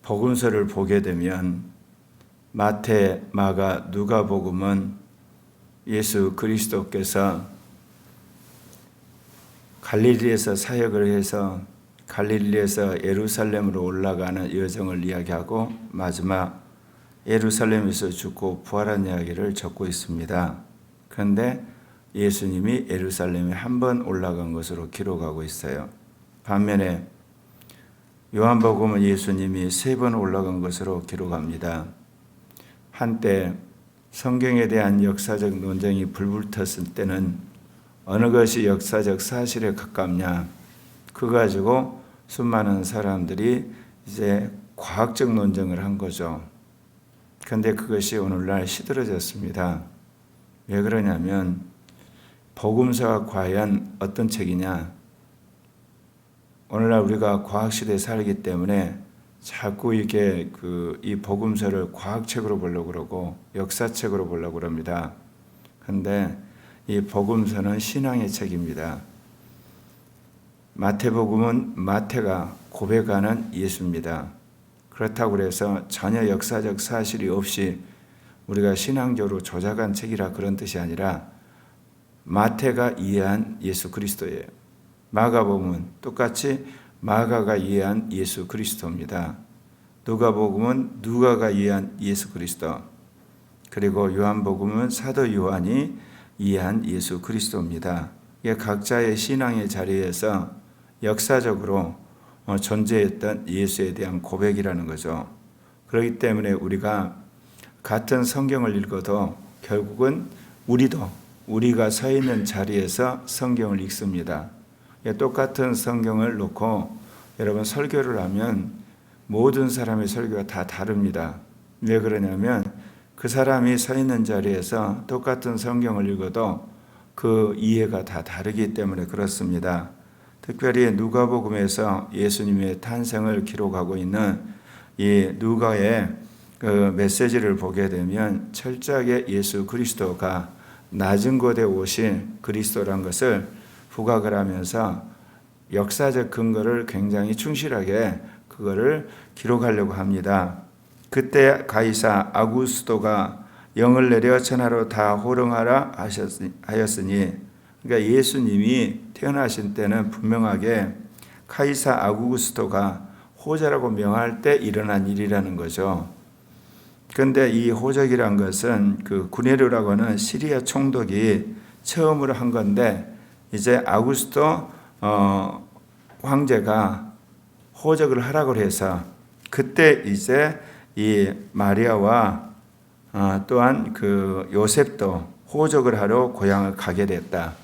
복음서를 보게 되면 마태, 마가, 누가복음은 예수 그리스도께서 갈릴리에서 사역을 해서 갈릴리에서 예루살렘으로 올라가는 여정을 이야기하고 마지막 예루살렘에서 죽고 부활한 이야기를 적고 있습니다. 그런데 예수님이 예루살렘에 한 번 올라간 것으로 기록하고 있어요. 반면에 요한복음은 예수님이 3번 올라간 것으로 기록합니다. 한때 성경에 대한 역사적 논쟁이 불붙었을 때는 어느 것이 역사적 사실에 가깝냐, 그거 가지고 수많은 사람들이 이제 과학적 논쟁을 한 거죠. 그런데 그것이 오늘날 시들어졌습니다. 왜 그러냐면 복음서가 과연 어떤 책이냐? 오늘날 우리가 과학시대에 살기 때문에 자꾸 이게 이 복음서를 과학책으로 보려고 그러고 역사책으로 보려고 그럽니다. 그런데 이 복음서는 신앙의 책입니다. 마태복음은 마태가 고백하는 예수입니다. 그렇다고 해서 전혀 역사적 사실이 없이 우리가 신앙적으로 조작한 책이라 그런 뜻이 아니라 마태가 이해한 예수 그리스도예요. 마가복음은 똑같이 마가가 이해한 예수 그리스도입니다. 누가복음은 누가가 이해한 예수 그리스도, 그리고 요한복음은 사도 요한이 이해한 예수 그리스도입니다. 이게 각자의 신앙의 자리에서 역사적으로 존재했던 예수에 대한 고백이라는 거죠. 그렇기 때문에 우리가 같은 성경을 읽어도 결국은 우리가 서 있는 자리에서 성경을 읽습니다. 똑같은 성경을 놓고 여러분 설교를 하면 모든 사람의 설교가 다 다릅니다. 왜 그러냐면 그 사람이 서 있는 자리에서 똑같은 성경을 읽어도 그 이해가 다 다르기 때문에 그렇습니다. 특별히 누가복음에서 예수님의 탄생을 기록하고 있는 이 누가의 그 메시지를 보게 되면 철저하게 예수 그리스도가 낮은 곳에 오신 그리스도란 것을 부각을 하면서 역사적 근거를 굉장히 충실하게 그거를 기록하려고 합니다. 그때 가이사 아구스토가 영을 내려 천하로 다 호령하라 하였으니, 그러니까 예수님이 태어나신 때는 분명하게 가이사 아구스토가 호적이라고 명할 때 일어난 일이라는 거죠. 그런데 이 호적이란 것은 그 구네르라고 하는 시리아 총독이 처음으로 한 건데, 이제 아구스토 황제가 호적을 하라고 해서 그때 이제 이 마리아와 또한 그 요셉도 호적을 하러 고향을 가게 됐다.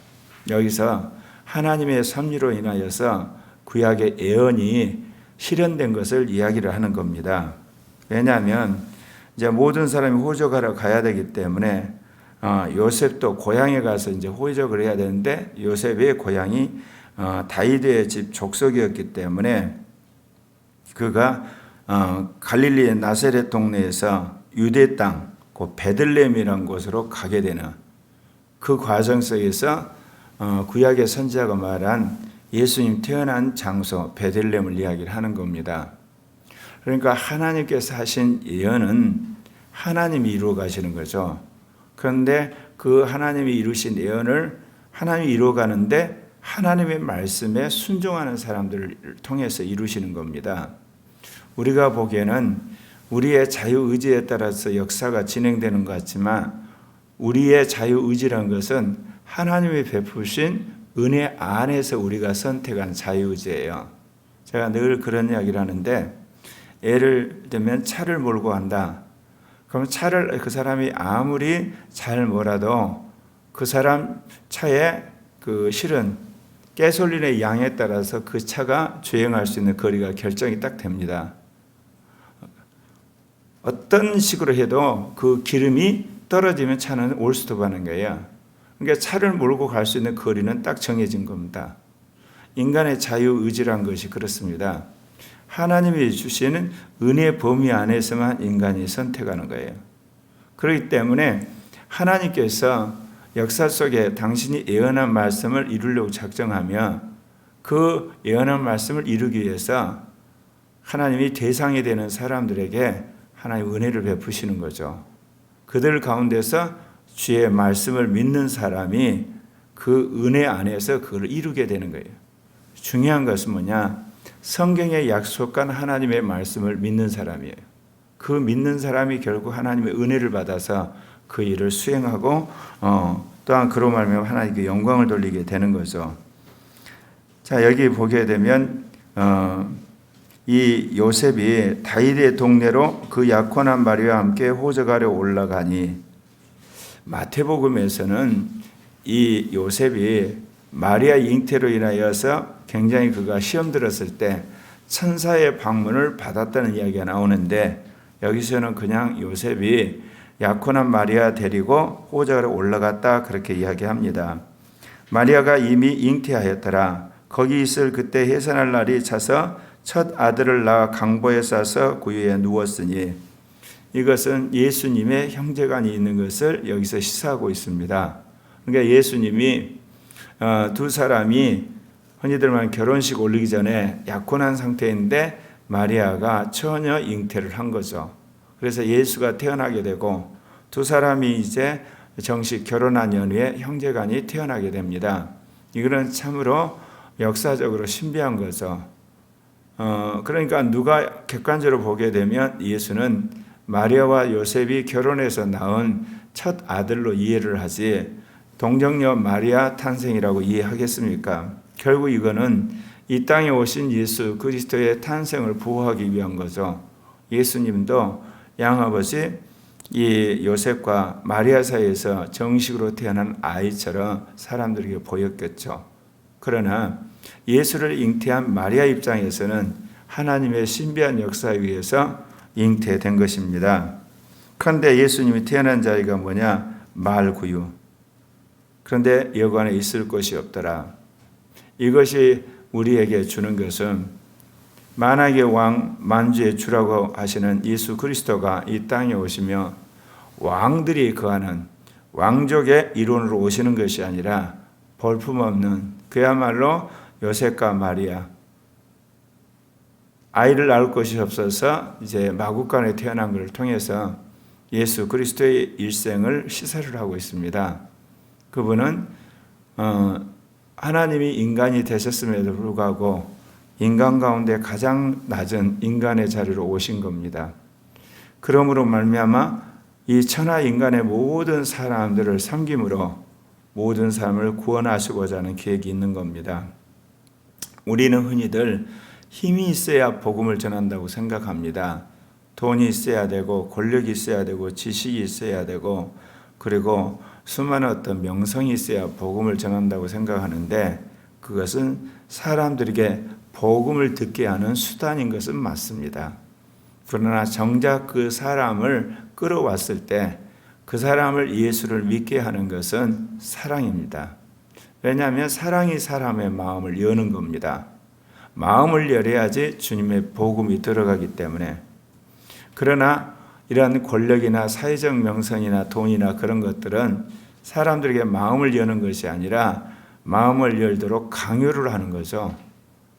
여기서 하나님의 섭리로 인하여서 구약의 예언이 실현된 것을 이야기를 하는 겁니다. 왜냐하면 이제 모든 사람이 호적하러 가야 되기 때문에 요셉도 고향에 가서 이제 호적을 해야 되는데 요셉의 고향이 다윗의 집 족속이었기 때문에 그가 갈릴리의 나사렛 동네에서 유대 땅, 그 베들레헴이라는 곳으로 가게 되는 그 과정 속에서 구약의 선지자가 말한 예수님 태어난 장소 베들레헴을 이야기를 하는 겁니다. 그러니까 하나님께서 하신 예언은 하나님이 이루어 가시는 거죠. 그런데 그 하나님이 이루신 예언을 하나님이 이루어 가는데 하나님의 말씀에 순종하는 사람들을 통해서 이루시는 겁니다. 우리가 보기에는 우리의 자유의지에 따라서 역사가 진행되는 것 같지만 우리의 자유의지라는 것은 하나님이 베푸신 은혜 안에서 우리가 선택한 자유의지예요. 제가 늘 그런 이야기를 하는데, 예를 들면 차를 몰고 간다. 그럼 차를 그 사람이 아무리 잘 몰아도 그 사람 차에 그 실은 가솔린의 양에 따라서 그 차가 주행할 수 있는 거리가 결정이 딱 됩니다. 어떤 식으로 해도 그 기름이 떨어지면 차는 올스톱하는 거예요. 그러니까 차를 몰고 갈 수 있는 거리는 딱 정해진 겁니다. 인간의 자유의지란 것이 그렇습니다. 하나님이 주시는 은혜 범위 안에서만 인간이 선택하는 거예요. 그렇기 때문에 하나님께서 역사 속에 당신이 예언한 말씀을 이루려고 작정하면 그 예언한 말씀을 이루기 위해서 하나님이 대상이 되는 사람들에게 하나님 은혜를 베푸시는 거죠. 그들 가운데서 주의 말씀을 믿는 사람이 그 은혜 안에서 그걸 이루게 되는 거예요. 중요한 것은 뭐냐? 성경에 약속한 하나님의 말씀을 믿는 사람이에요. 그 믿는 사람이 결국 하나님의 은혜를 받아서 그 일을 수행하고 또한 그로 말미암아 하나님께 영광을 돌리게 되는 거죠. 자, 여기 보게 되면 이 요셉이 다윗의 동네로 그 약혼한 마리아와 함께 호적하려 올라가니, 마태복음에서는 이 요셉이 마리아 잉태로 인하여서 굉장히 그가 시험 들었을 때 천사의 방문을 받았다는 이야기가 나오는데, 여기서는 그냥 요셉이 약혼한 마리아 데리고 호적하러 올라갔다 그렇게 이야기합니다. 마리아가 이미 잉태하였더라. 거기 있을 그때 해산할 날이 차서 첫 아들을 낳아 강보에 싸서 구유에 누웠으니, 이것은 예수님의 형제간이 있는 것을 여기서 시사하고 있습니다. 그러니까 예수님이 두 사람이 흔히들 말하는 결혼식 올리기 전에 약혼한 상태인데 마리아가 처녀 잉태를 한 거죠. 그래서 예수가 태어나게 되고 두 사람이 이제 정식 결혼한 연후에 형제간이 태어나게 됩니다. 이거는 참으로 역사적으로 신비한 거죠. 그러니까 누가 객관적으로 보게 되면 예수는 마리아와 요셉이 결혼해서 낳은 첫 아들로 이해를 하지 동정녀 마리아 탄생이라고 이해하겠습니까? 결국 이거는 이 땅에 오신 예수 그리스도의 탄생을 보호하기 위한 거죠. 예수님도 양아버지 이 요셉과 마리아 사이에서 정식으로 태어난 아이처럼 사람들에게 보였겠죠. 그러나 예수를 잉태한 마리아 입장에서는 하나님의 신비한 역사에 의해서 잉태된 것입니다. 그런데 예수님이 태어난 자리가 뭐냐? 말구유. 그런데 여관에 있을 곳이 없더라. 이것이 우리에게 주는 것은 만왕의 왕 만주의 주라고 하시는 예수 그리스도가 이 땅에 오시며 왕들이 거하는 왕족의 일원으로 오시는 것이 아니라 볼품없는 그야말로 요셉과 마리아, 아이를 낳을 것이 없어서 이제 마구간에 태어난 것을 통해서 예수 그리스도의 일생을 시사를 하고 있습니다. 그분은 하나님이 인간이 되셨음에도 불구하고 인간 가운데 가장 낮은 인간의 자리로 오신 겁니다. 그러므로 말미암아 이 천하 인간의 모든 사람들을 섬김으로 모든 사람을 구원하시고자 하는 계획이 있는 겁니다. 우리는 흔히들 힘이 있어야 복음을 전한다고 생각합니다. 돈이 있어야 되고 권력이 있어야 되고 지식이 있어야 되고 그리고 수많은 어떤 명성이 있어야 복음을 전한다고 생각하는데, 그것은 사람들에게 복음을 듣게 하는 수단인 것은 맞습니다. 그러나 정작 그 사람을 끌어왔을 때 그 사람을 예수를 믿게 하는 것은 사랑입니다. 왜냐하면 사랑이 사람의 마음을 여는 겁니다. 마음을 열어야지 주님의 복음이 들어가기 때문에. 그러나 이러한 권력이나 사회적 명성이나 돈이나 그런 것들은 사람들에게 마음을 여는 것이 아니라 마음을 열도록 강요를 하는 거죠.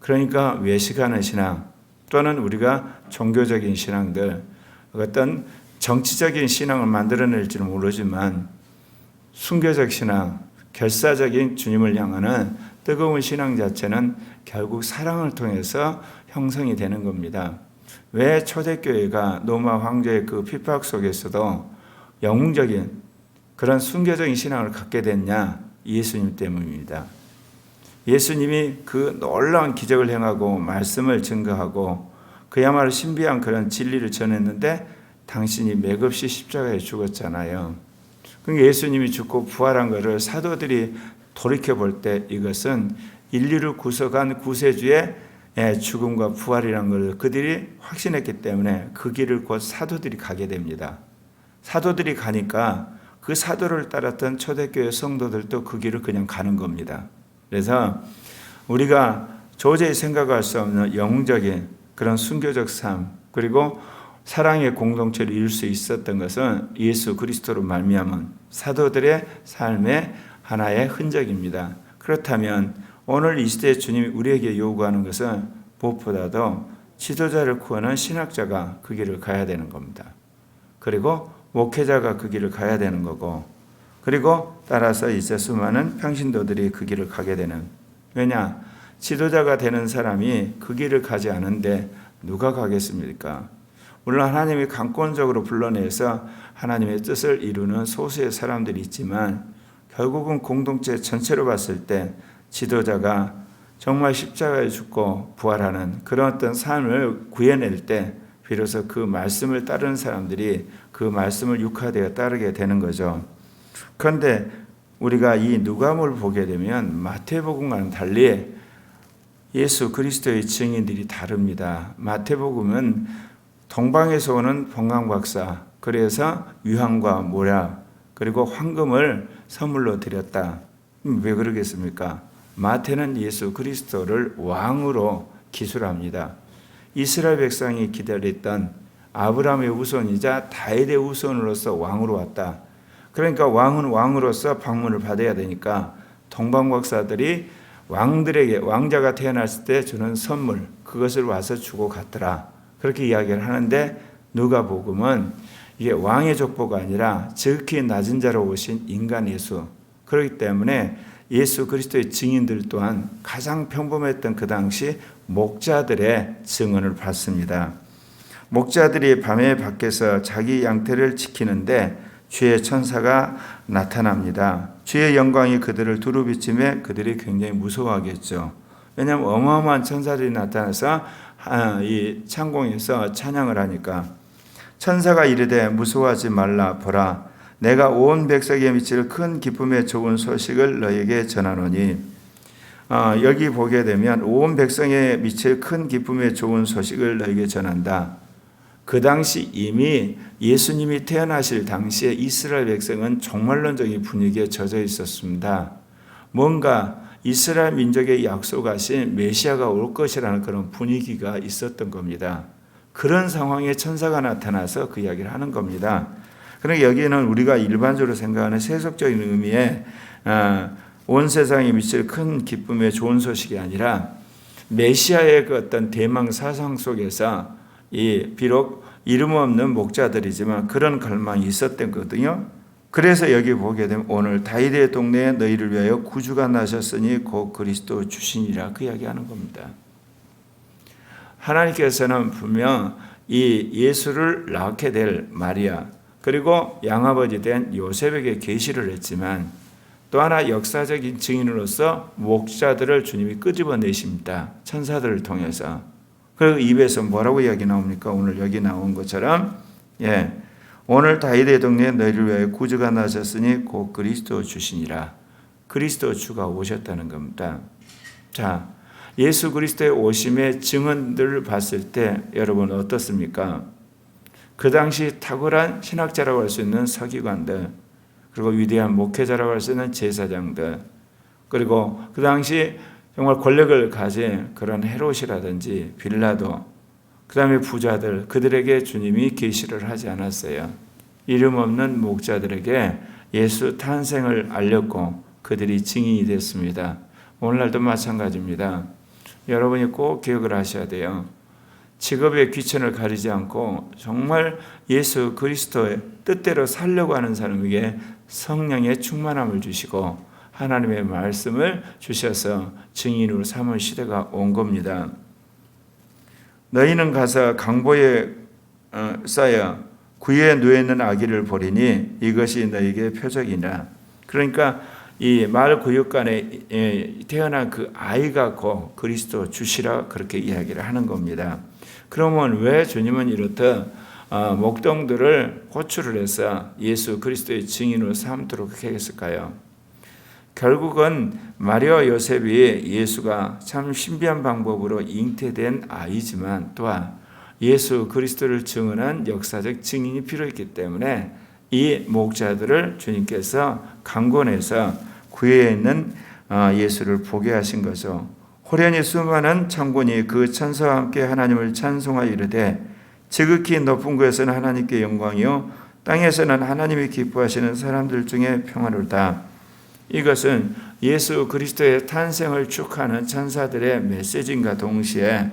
그러니까 외식하는 신앙 또는 우리가 종교적인 신앙들, 어떤 정치적인 신앙을 만들어낼지는 모르지만 순교적 신앙, 결사적인 주님을 향하는 뜨거운 신앙 자체는 결국 사랑을 통해서 형성이 되는 겁니다. 왜 초대교회가 로마 황제의 그 핍박 속에서도 영웅적인 그런 순교적인 신앙을 갖게 됐냐? 예수님 때문입니다. 예수님이 그 놀라운 기적을 행하고 말씀을 증거하고 그야말로 신비한 그런 진리를 전했는데 당신이 맥없이 십자가에 죽었잖아요. 그러니까 예수님이 죽고 부활한 것을 사도들이 돌이켜볼 때 이것은 인류를 구속한 구세주의 죽음과 부활이라는 것을 그들이 확신했기 때문에 그 길을 곧 사도들이 가게 됩니다. 사도들이 가니까 그 사도를 따랐던 초대교회 성도들도 그 길을 그냥 가는 겁니다. 그래서 우리가 도저히 생각할 수 없는 영웅적인 그런 순교적 삶, 그리고 사랑의 공동체를 이룰 수 있었던 것은 예수 그리스도로 말미암은 사도들의 삶의 하나의 흔적입니다. 그렇다면 오늘 이 시대에 주님이 우리에게 요구하는 것은 무엇보다도 지도자를 구하는 신학자가 그 길을 가야 되는 겁니다. 그리고 목회자가 그 길을 가야 되는 거고, 그리고 따라서 이제 수많은 평신도들이 그 길을 가게 되는. 왜냐? 지도자가 되는 사람이 그 길을 가지 않은데 누가 가겠습니까? 물론 하나님이 강권적으로 불러내서 하나님의 뜻을 이루는 소수의 사람들이 있지만, 결국은 공동체 전체로 봤을 때 지도자가 정말 십자가에 죽고 부활하는 그런 어떤 삶을 구해낼 때 비로소 그 말씀을 따르는 사람들이 그 말씀을 육화되어 따르게 되는 거죠. 그런데 우리가 이 누가복음을 보게 되면 마태복음과는 달리 예수 그리스도의 증인들이 다릅니다. 마태복음은 동방에서 오는 본강박사, 그래서 유황과 모략 그리고 황금을 선물로 드렸다. 왜 그러겠습니까? 마태는 예수 그리스도를 왕으로 기술합니다. 이스라엘 백성이 기다렸던 아브라함의 후손이자 다윗의 후손으로서 왕으로 왔다. 그러니까 왕은 왕으로서 방문을 받아야 되니까 동방박사들이 왕들에게, 왕자가 태어났을 때 주는 선물, 그것을 와서 주고 갔더라. 그렇게 이야기를 하는데, 누가복음은 이게 왕의 족보가 아니라 지극히 낮은 자로 오신 인간 예수. 그렇기 때문에 예수 그리스도의 증인들 또한 가장 평범했던 그 당시 목자들의 증언을 받습니다. 목자들이 밤에 밖에서 자기 양떼를 지키는데 주의 천사가 나타납니다. 주의 영광이 그들을 두루비침에 그들이 굉장히 무서워하겠죠. 왜냐하면 어마어마한 천사들이 나타나서 이 창공에서 찬양을 하니까. 천사가 이르되 무서워하지 말라. 보라, 내가 온 백성에 미칠 큰 기쁨의 좋은 소식을 너에게 전하노니. 여기 보게 되면 온 백성에 미칠 큰 기쁨의 좋은 소식을 너에게 전한다. 그 당시 이미 예수님이 태어나실 당시에 이스라엘 백성은 종말론적인 분위기에 젖어 있었습니다. 뭔가 이스라엘 민족의 약속하신 메시아가 올 것이라는 그런 분위기가 있었던 겁니다. 그런 상황에 천사가 나타나서 그 이야기를 하는 겁니다. 그러니까 여기는 우리가 일반적으로 생각하는 세속적인 의미의 온 세상에 미칠 큰 기쁨의 좋은 소식이 아니라 메시아의 그 어떤 대망 사상 속에서 비록 이름 없는 목자들이지만 그런 갈망이 있었던 거거든요. 그래서 여기 보게 되면 오늘 다윗의 동네에 너희를 위하여 구주가 나셨으니 곧 그리스도 주시니라, 그 이야기하는 겁니다. 하나님께서는 분명 이 예수를 낳게 될 마리아 그리고 양아버지 된 요셉에게 계시를 했지만 또 하나 역사적인 증인으로서 목자들을 주님이 끄집어내십니다. 천사들을 통해서. 그 입에서 뭐라고 이야기 나옵니까? 오늘 여기 나온 것처럼 오늘 다윗의 동네에 너희를 위하여 구주가 나셨으니 곧 그리스도 주시니라. 그리스도 주가 오셨다는 겁니다. 자, 예수 그리스도의 오심의 증언들을 봤을 때 여러분 어떻습니까? 그 당시 탁월한 신학자라고 할 수 있는 서기관들, 그리고 위대한 목회자라고 할 수 있는 제사장들, 그리고 그 당시 정말 권력을 가진 그런 헤롯이라든지 빌라도, 그 다음에 부자들, 그들에게 주님이 계시를 하지 않았어요. 이름 없는 목자들에게 예수 탄생을 알렸고 그들이 증인이 됐습니다. 오늘날도 마찬가지입니다. 여러분이 꼭 기억을 하셔야 돼요. 직업의 귀천을 가리지 않고 정말 예수 그리스도의 뜻대로 살려고 하는 사람에게 성령의 충만함을 주시고 하나님의 말씀을 주셔서 증인으로 삼은 시대가 온 겁니다. 너희는 가서 강보에 쌓여 구유에 누워있는 아기를 보리니 이것이 너희에게 표적이나. 그러니까 이 말 구육간에 태어난 그 아이가 곧 그리스도 주시라, 그렇게 이야기를 하는 겁니다. 그러면 왜 주님은 이렇듯 목동들을 호출을 해서 예수 그리스도의 증인으로 삼도록 했을까요? 결국은 마리아와 요셉이 예수가 참 신비한 방법으로 잉태된 아이지만 또한 예수 그리스도를 증언한 역사적 증인이 필요했기 때문에 이 목자들을 주님께서 강권해서 구유에 있는 예수를 보게 하신 거죠. 호련히 수많은 창군이 그 천사와 함께 하나님을 찬송하여 이르되 지극히 높은 곳에서는 하나님께 영광이요 땅에서는 하나님이 기뻐하시는 사람들 중에 평화로다. 이것은 예수 그리스도의 탄생을 축하하는 천사들의 메시지인가 동시에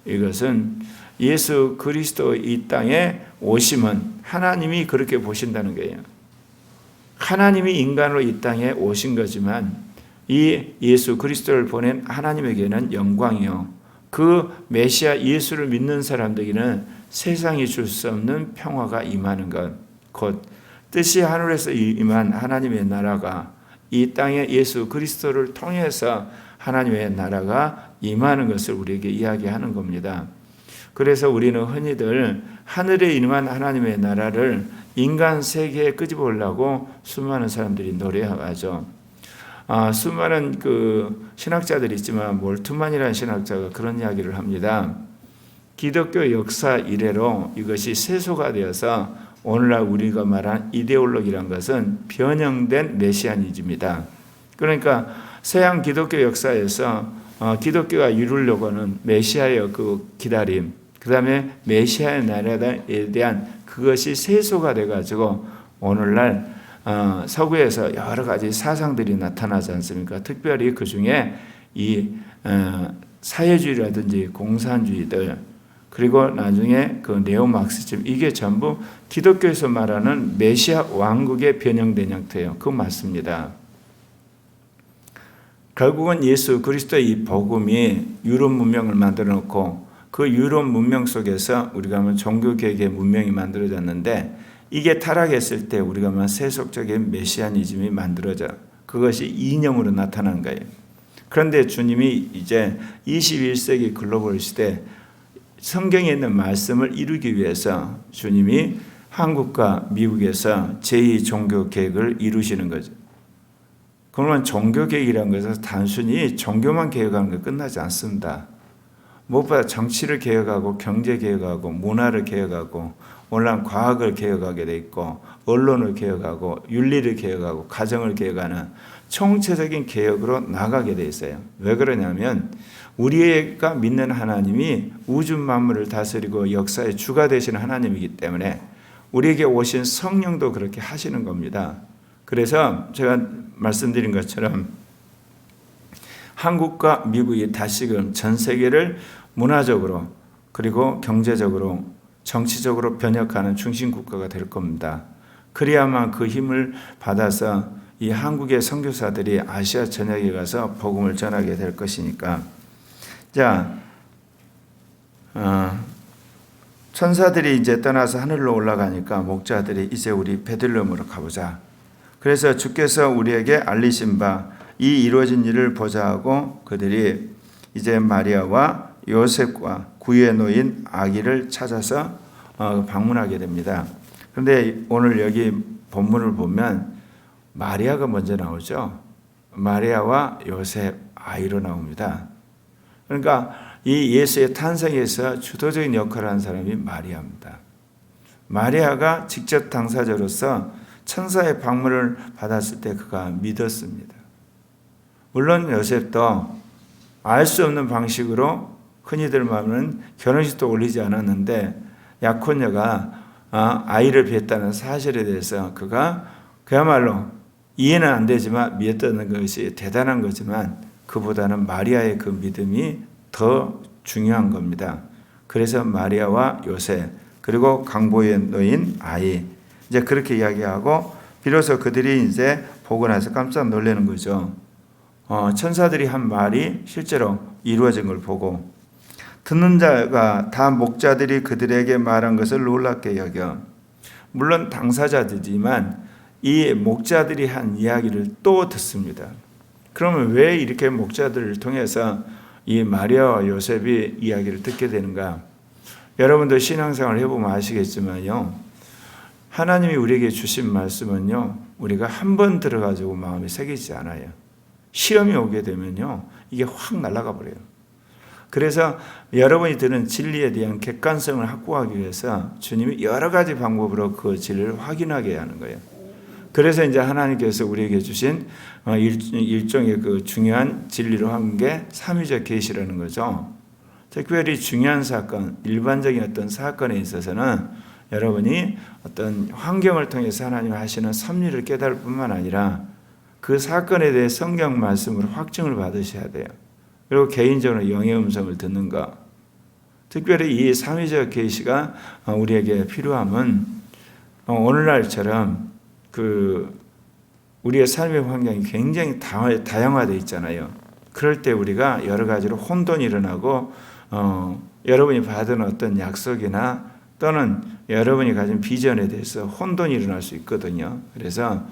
이것은 예수 그리스도 이 땅에 오심은 하나님이 그렇게 보신다는 거예요. 하나님이 인간으로 이 땅에 오신 거지만 이 예수 그리스도를 보낸 하나님에게는 영광이요, 그 메시아 예수를 믿는 사람들에게는 세상이 줄 수 없는 평화가 임하는 것, 곧 뜻이 하늘에서 임한 하나님의 나라가 이 땅에 예수 그리스도를 통해서 하나님의 나라가 임하는 것을 우리에게 이야기하는 겁니다. 그래서 우리는 흔히들 하늘에 임한 하나님의 나라를 인간 세계에 끄집어오려고 수많은 사람들이 노래하죠. 수많은 그 신학자들이 있지만 몰트만이라는 신학자가 그런 이야기를 합니다. 기독교 역사 이래로 이것이 세소가 되어서 오늘날 우리가 말한 이데올로기란 것은 변형된 메시아니즘이다. 그러니까 서양 기독교 역사에서 기독교가 이루려고 하는 메시아의 그 기다림, 그 다음에 메시아의 나라에 대한 그것이 세소가 돼가지고 오늘날 서구에서 여러 가지 사상들이 나타나지 않습니까? 특별히 그 중에 이 사회주의라든지 공산주의들, 그리고 나중에 그 네오마르크시즘, 이게 전부 기독교에서 말하는 메시아 왕국의 변형된 형태예요. 그거 맞습니다. 결국은 예수 그리스도의 이 복음이 유럽 문명을 만들어 놓고 그 유럽 문명 속에서 우리가 하면 종교개혁의 문명이 만들어졌는데, 이게 타락했을 때 우리가 하면 세속적인 메시아니즘이 만들어져 그것이 이념으로 나타난 거예요. 그런데 주님이 이제 21세기 글로벌 시대 성경에 있는 말씀을 이루기 위해서 주님이 한국과 미국에서 제2종교개혁을 이루시는 거죠. 그러면 종교개혁이라는 것은 단순히 종교만 개혁하는 게 끝나지 않습니다. 무엇보다 정치를 개혁하고 경제개혁하고 문화를 개혁하고 오늘날 과학을 개혁하게 돼 있고 언론을 개혁하고 윤리를 개혁하고 가정을 개혁하는 총체적인 개혁으로 나가게 돼 있어요. 왜 그러냐면 우리가 믿는 하나님이 우주 만물을 다스리고 역사의 주가 되시는 하나님이기 때문에 우리에게 오신 성령도 그렇게 하시는 겁니다. 그래서 제가 말씀드린 것처럼 한국과 미국이 다시금 전 세계를 문화적으로 그리고 경제적으로 정치적으로 변혁하는 중심 국가가 될 겁니다. 그래야만 그 힘을 받아서 이 한국의 선교사들이 아시아 전역에 가서 복음을 전하게 될 것이니까. 자, 천사들이 이제 떠나서 하늘로 올라가니까 목자들이 이제 우리 베들레헴으로 가보자. 그래서 주께서 우리에게 알리신 바 이 이루어진 일을 보자 하고 그들이 이제 마리아와 요셉과 구유에 놓인 아기를 찾아서 방문하게 됩니다. 그런데 오늘 여기 본문을 보면 마리아가 먼저 나오죠. 마리아와 요셉 아이로 나옵니다. 그러니까 이 예수의 탄생에서 주도적인 역할을 한 사람이 마리아입니다. 마리아가 직접 당사자로서 천사의 방문을 받았을 때 그가 믿었습니다. 물론 요셉도 알 수 없는 방식으로 흔히들 말하는 결혼식도 올리지 않았는데 약혼녀가 아이를 낳았다는 사실에 대해서 그가 그야말로 이해는 안 되지만 믿었다는 것이 대단한 거지만 그보다는 마리아의 그 믿음이 더 중요한 겁니다. 그래서 마리아와 요셉 그리고 강보에 놓인 아이 이제 그렇게 이야기하고 비로소 그들이 이제 보고 나서 깜짝 놀라는 거죠. 천사들이 한 말이 실제로 이루어진 걸 보고 듣는 자가 다 목자들이 그들에게 말한 것을 놀랍게 여겨. 물론 당사자들이지만 이 목자들이 한 이야기를 또 듣습니다. 그러면 왜 이렇게 목자들을 통해서 이 마리아와 요셉이 이야기를 듣게 되는가? 여러분도 신앙생활을 해보면 아시겠지만요. 하나님이 우리에게 주신 말씀은요. 우리가 한 번 들어가지고 마음에 새기지 않아요. 시험이 오게 되면요. 이게 확 날아가 버려요. 그래서 여러분이 들은 진리에 대한 객관성을 확보하기 위해서 주님이 여러 가지 방법으로 그 진리를 확인하게 하는 거예요. 그래서 이제 하나님께서 우리에게 주신 일종의 그 중요한 진리로 한 게 삼위적 계시라는 거죠. 특별히 중요한 사건, 일반적인 어떤 사건에 있어서는 여러분이 어떤 환경을 통해서 하나님 하시는 섭리를 깨달을 뿐만 아니라 그 사건에 대해 성경 말씀으로 확증을 받으셔야 돼요. 그리고 개인적으로 영의 음성을 듣는 것. 특별히 이 삼위적 계시가 우리에게 필요함은 오늘날처럼 우리의 삶의 환경이 굉장히 다양화되어 있잖아요. 그럴 때 우리가 여러 가지로 혼돈이 일어나고 여러분이 받은 어떤 약속이나 또는 여러분이 가진 비전에 대해서 혼돈이 일어날 수 있거든요. 그래서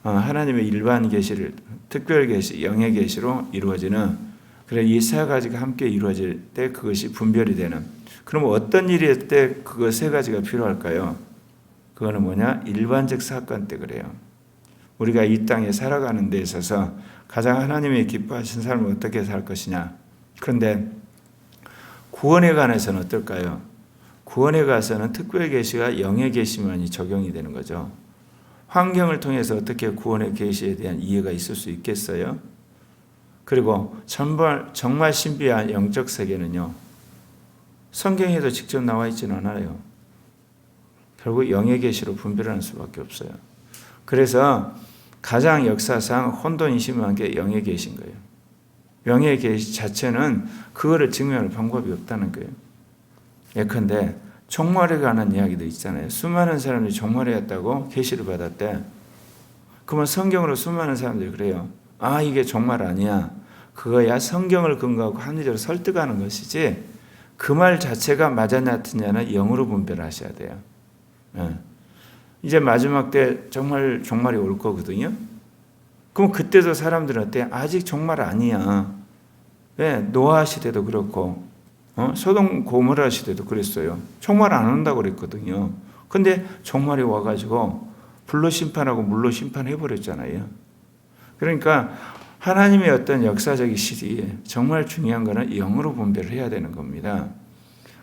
하나님의 일반 계시를 특별 계시, 영의 계시로 이루어지는 그래 이 세 가지가 함께 이루어질 때 그것이 분별이 되는. 그럼 어떤 일일 때 그거 세 가지가 필요할까요? 그거는 뭐냐? 일반적 사건 때 그래요. 우리가 이 땅에 살아가는 데 있어서 가장 하나님이 기뻐하신 삶을 어떻게 살 것이냐. 그런데 구원에 관해서는 어떨까요? 구원에 가서는 특별 계시가 영의 계시만이 적용이 되는 거죠. 환경을 통해서 어떻게 구원의 계시에 대한 이해가 있을 수 있겠어요? 그리고 정말 신비한 영적 세계는요, 성경에도 직접 나와 있지는 않아요. 결국 영의 계시로 분별하는 수밖에 없어요. 그래서 가장 역사상 혼돈이 심한 게 영의 계시인 거예요. 영의 계시 자체는 그거를 증명할 방법이 없다는 거예요. 예컨대 종말에 관한 이야기도 있잖아요. 수많은 사람들이 종말에 왔다고 계시를 받았대. 그러면 성경으로 수많은 사람들이 그래요. 아, 이게 종말 아니야. 그거야 성경을 근거하고 합리적으로 설득하는 것이지 그 말 자체가 맞았냐 틀렸냐는 영으로 분별하셔야 돼요. 이제 마지막 때 정말 종말이 올 거거든요. 그럼 그때도 사람들은 어때? 아직 종말 아니야. 왜? 노아 시대도 그렇고 소돔 고모라 시대도 그랬어요. 종말 안 온다고 그랬거든요. 근데 종말이 와가지고 불로 심판하고 물로 심판해버렸잖아요. 그러니까 하나님의 어떤 역사적인 시기에 정말 중요한 것은 영으로 분별을 해야 되는 겁니다.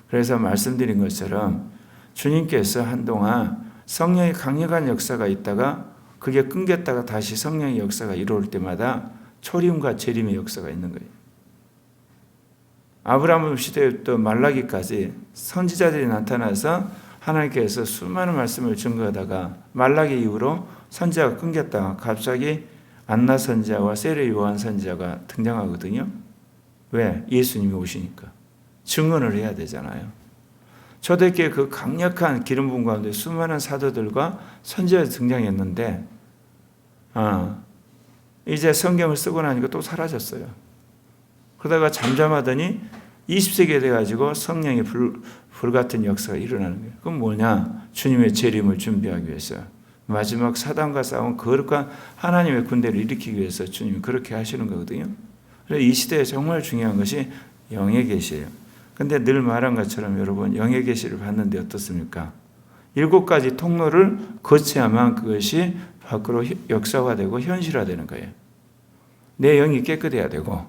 그래서 말씀드린 것처럼 주님께서 한동안 성령의 강력한 역사가 있다가 그게 끊겼다가 다시 성령의 역사가 이루어질 때마다 초림과 재림의 역사가 있는 거예요. 아브라함 시대부터 말라기까지 선지자들이 나타나서 하나님께서 수많은 말씀을 증거하다가 말라기 이후로 선지자가 끊겼다가 갑자기 안나 선지자와 세례 요한 선지자가 등장하거든요. 왜? 예수님이 오시니까. 증언을 해야 되잖아요. 초대교회 그 강력한 기름 부음 가운데 수많은 사도들과 선지자가 등장했는데 이제 성경을 쓰고 나니까 또 사라졌어요. 그러다가 잠잠하더니 20세기에 돼가지고 성령의 불같은 역사가 일어나는 거예요. 그건 뭐냐? 주님의 재림을 준비하기 위해서. 마지막 사단과 싸운 거룩한 하나님의 군대를 일으키기 위해서 주님이 그렇게 하시는 거거든요. 그래서 이 시대에 정말 중요한 것이 영의 계시예요. 근데 늘 말한 것처럼 여러분 영의 계시를 받는데 어떻습니까? 7가지 통로를 거쳐야만 그것이 밖으로 역사화되고 현실화되는 거예요. 내 영이 깨끗해야 되고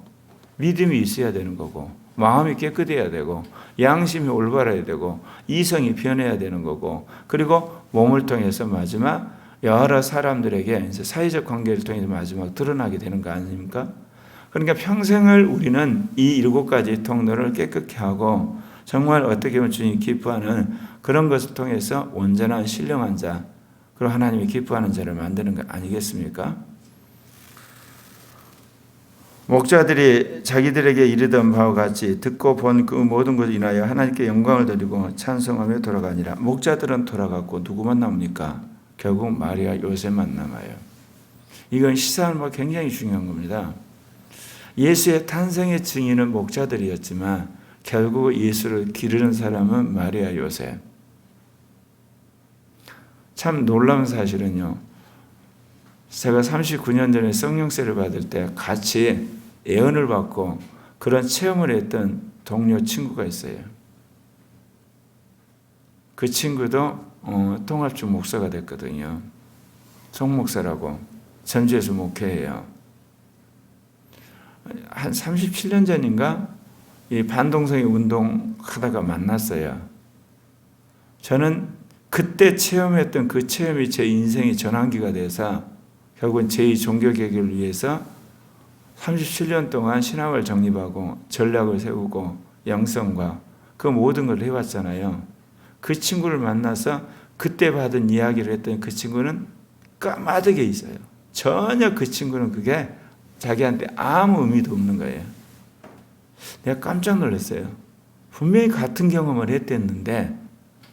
믿음이 있어야 되는 거고 마음이 깨끗해야 되고 양심이 올바라야 되고 이성이 변해야 되는 거고 그리고 몸을 통해서 마지막 여러 사람들에게 이제 사회적 관계를 통해서 마지막 드러나게 되는 거 아닙니까? 그러니까 평생을 우리는 이 7가지 통로를 깨끗게 하고 정말 어떻게 보면 주님이 기뻐하는 그런 것을 통해서 온전한 신령한 자 그리고 하나님이 기뻐하는 자를 만드는 거 아니겠습니까? 목자들이 자기들에게 이르던 바와 같이 듣고 본 그 모든 것을 인하여 하나님께 영광을 돌리고 찬송하며 돌아가니라. 목자들은 돌아갔고 누구만 남습니까? 결국 마리아 요셉만 남아요. 이건 시사하는 바가 굉장히 중요한 겁니다. 예수의 탄생의 증인은 목자들이었지만 결국 예수를 기르는 사람은 마리아 요셉. 참 놀라운 사실은요. 제가 39년 전에 성령세를 받을 때 같이 예언을 받고 그런 체험을 했던 동료 친구가 있어요. 그 친구도 통합주 목사가 됐거든요. 송 목사라고 전주에서 목회해요. 한 37년 전인가 이 반동성애 운동하다가 만났어요. 저는 그때 체험했던 그 체험이 제 인생의 전환기가 돼서 결국은 제2 종교개혁을 위해서 37년 동안 신학을 정립하고 전략을 세우고 영성과 그 모든 걸 해왔잖아요. 그 친구를 만나서 그때 받은 이야기를 했더니 그 친구는 까마득해 있어요. 전혀 그 친구는 그게 자기한테 아무 의미도 없는 거예요. 내가 깜짝 놀랐어요. 분명히 같은 경험을 했댔는데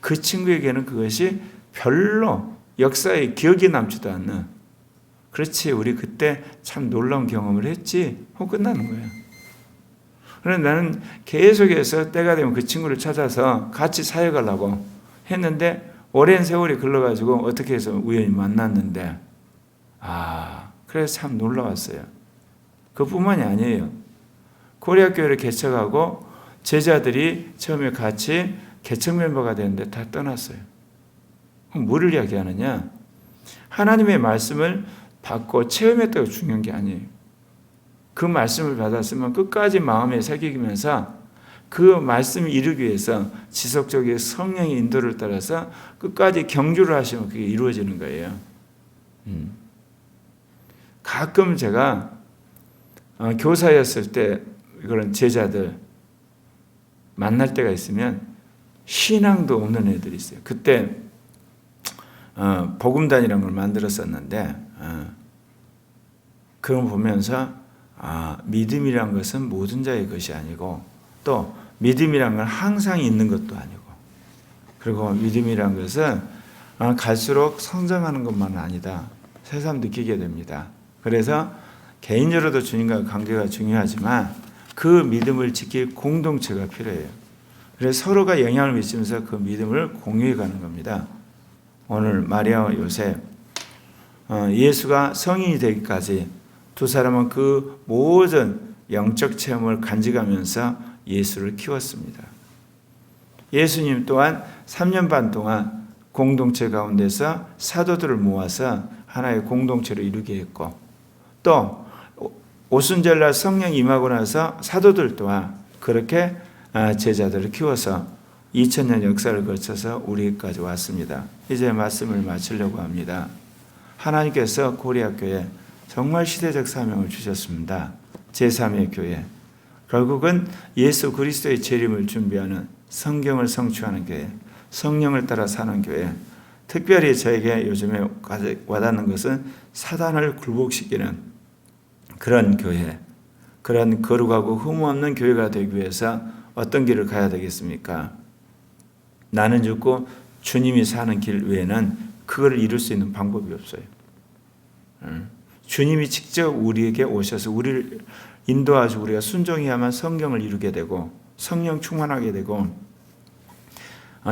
그 친구에게는 그것이 별로 역사에 기억에 남지도 않는, 그렇지 우리 그때 참 놀라운 경험을 했지 하고 끝나는 거예요. 그래서 나는 계속해서 때가 되면 그 친구를 찾아서 같이 사역하려고 했는데 오랜 세월이 흘러가지고 어떻게 해서 우연히 만났는데 그래서 참 놀라웠어요. 그뿐만이 아니에요. 고려학교를 개척하고 제자들이 처음에 같이 개척 멤버가 됐는데 다 떠났어요. 그럼 뭐를 이야기하느냐? 하나님의 말씀을 받고 체험했다고 중요한 게 아니에요. 그 말씀을 받았으면 끝까지 마음에 새기면서 그 말씀을 이루기 위해서 지속적인 성령의 인도를 따라서 끝까지 경주를 하시면 그게 이루어지는 거예요. 가끔 제가 교사였을 때 그런 제자들 만날 때가 있으면 신앙도 없는 애들이 있어요. 그때 복음단이라는 걸 만들었었는데 그걸 보면서 믿음이란 것은 모든 자의 것이 아니고 또 믿음이란 건 항상 있는 것도 아니고, 그리고 믿음이란 것은 갈수록 성장하는 것만 아니다. 새삼 느끼게 됩니다. 그래서 개인적으로도 주님과의 관계가 중요하지만 그 믿음을 지킬 공동체가 필요해요. 그래서 서로가 영향을 미치면서 그 믿음을 공유해 가는 겁니다. 오늘 마리아와 요셉, 예수가 성인이 되기까지 두 사람은 그 모든 영적 체험을 간직하면서 예수를 키웠습니다. 예수님 또한 3년 반 동안 공동체 가운데서 사도들을 모아서 하나의 공동체를 이루게 했고, 또 오순절날 성령 임하고 나서 사도들 또한 그렇게 제자들을 키워서 2000년 역사를 거쳐서 우리까지 왔습니다. 이제 말씀을 마치려고 합니다. 하나님께서 고려학교에 정말 시대적 사명을 주셨습니다. 제3의 교회, 결국은 예수 그리스도의 재림을 준비하는, 성경을 성취하는 교회, 성령을 따라 사는 교회. 특별히 저에게 요즘에 와닿는 것은 사단을 굴복시키는 그런 교회, 그런 거룩하고 흠없는 교회가 되기 위해서 어떤 길을 가야 되겠습니까? 나는 죽고 주님이 사는 길 외에는 그걸 이룰 수 있는 방법이 없어요. 주님이 직접 우리에게 오셔서 우리를 인도하시고 우리가 순종해야만 성경을 이루게 되고 성령 충만하게 되고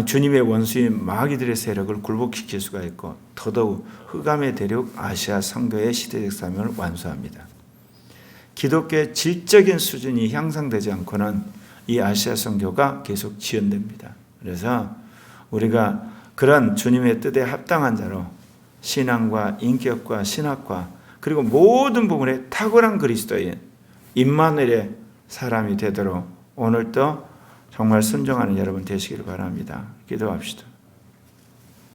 주님의 원수인 마귀들의 세력을 굴복시킬 수가 있고 더더욱 흑암의 대륙 아시아 성도의 시대적 사명을 완수합니다. 기독교의 질적인 수준이 향상되지 않고는 이 아시아 성교가 계속 지연됩니다. 그래서 우리가 그런 주님의 뜻에 합당한 자로 신앙과 인격과 신학과 그리고 모든 부분에 탁월한 그리스도인 임마누엘의 사람이 되도록 오늘도 정말 순종하는 여러분 되시기를 바랍니다. 기도합시다.